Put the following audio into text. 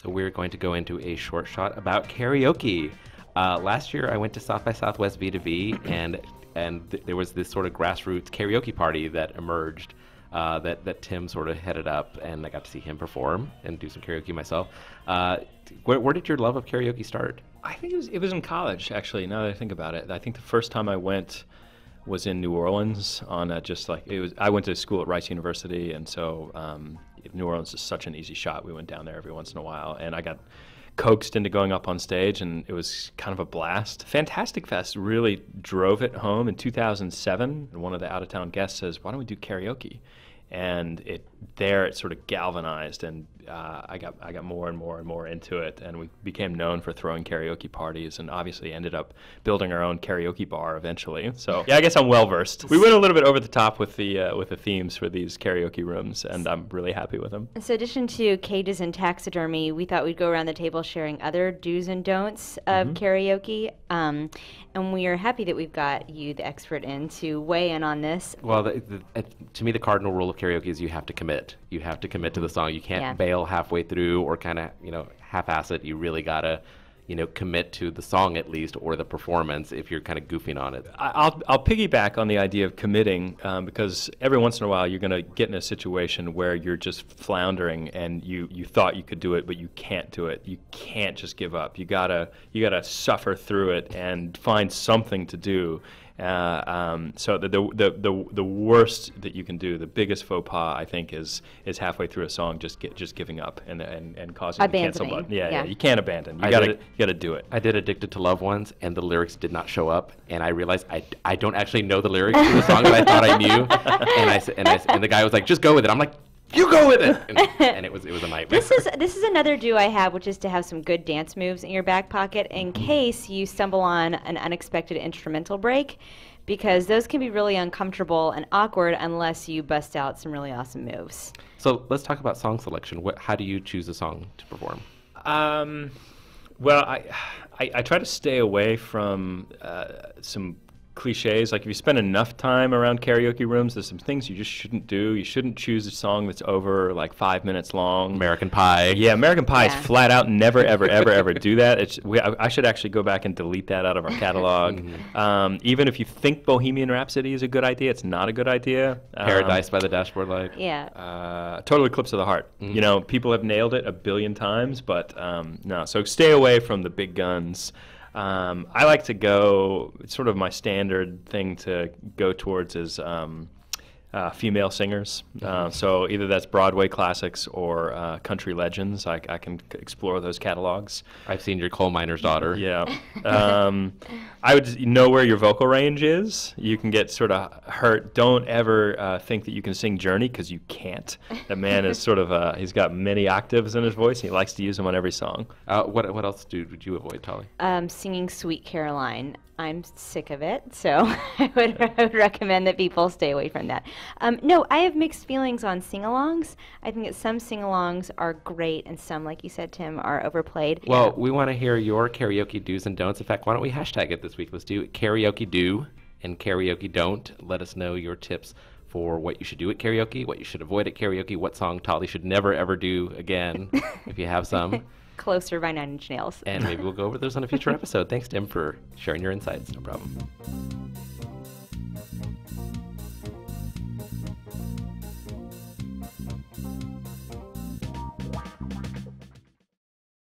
So we're going to go into a short shot about karaoke. Last year I went to South by Southwest V2V, and there was this sort of grassroots karaoke party that emerged that Tim sort of headed up, and I got to see him perform and do some karaoke myself. Where did your love of karaoke start? I think it was in college, actually, now that I think about it. I think the first time I went was in New Orleans on I went to school at Rice University, and so New Orleans is such an easy shot. We went down there every once in a while, and I got coaxed into going up on stage, and it was kind of a blast. Fantastic Fest really drove it home in 2007, and one of the out-of-town guests says, "Why don't we do karaoke?" And it sort of galvanized, and I got more and more and more into it, and we became known for throwing karaoke parties, and obviously ended up building our own karaoke bar eventually. So yeah, I guess I'm well versed. We went a little bit over the top with the themes for these karaoke rooms, and I'm really happy with them. So in addition to cages and taxidermy, we thought we'd go around the table sharing other do's and don'ts of karaoke, and we are happy that we've got you, the expert, in to weigh in on this. Well, to me, the cardinal rule of karaoke is you have to commit. You have to commit to the song. You can't bail halfway through or kind of, half-ass it. You really gotta, commit to the song at least, or the performance if you're kind of goofing on it. I'll piggyback on the idea of committing, because every once in a while you're going to get in a situation where you're just floundering and you thought you could do it, but you can't do it. You can't just give up. You gotta suffer through it and find something to do. So the worst that you can do, the biggest faux pas, I think, is halfway through a song just giving up and causing the cancel button. Yeah, you can't abandon. You gotta do it. I did Addicted to Love once, and the lyrics did not show up, and I realized I don't actually know the lyrics to the song that I thought I knew, and the guy was like, "Just go with it." I'm like, "You go with it," and it was a nightmare. This is another do I have, which is to have some good dance moves in your back pocket in case you stumble on an unexpected instrumental break, because those can be really uncomfortable and awkward unless you bust out some really awesome moves. So let's talk about song selection. How do you choose a song to perform? Well, I try to stay away from some cliches. Like, if you spend enough time around karaoke rooms, there's some things you just shouldn't do. You shouldn't choose a song that's over like 5 minutes long. American Pie. Yeah, American Pie is flat out never, ever, ever, ever do that. I should actually go back and delete that out of our catalog. Even if you think Bohemian Rhapsody is a good idea, it's not a good idea. Paradise by the Dashboard Light. Yeah. Total Eclipse of the Heart. People have nailed it a billion times, but no. So stay away from the big guns. I like to go, it's sort of my standard thing to go towards is female singers. So either that's Broadway classics or country legends. I can explore those catalogs. I've seen your Coal Miner's Daughter. Yeah. I would know where your vocal range is. You can get sort of hurt. Don't ever think that you can sing Journey, because you can't. That man is sort of, he's got many octaves in his voice, and he likes to use them on every song. What else would you avoid, Tolly? Singing Sweet Caroline. I'm sick of it, so I would recommend that people stay away from that. No, I have mixed feelings on sing-alongs. I think that some sing-alongs are great, and some, like you said, Tim, are overplayed. Well, we want to hear your karaoke do's and don'ts. In fact, why don't we hashtag it this week? Let's do karaoke do and karaoke don't. Let us know your tips for what you should do at karaoke, what you should avoid at karaoke, what song Tolly should never, ever do again, if you have some. Closer by 9 Inch Nails. And maybe we'll go over those on a future episode. Thanks, Tim, for sharing your insights. No problem.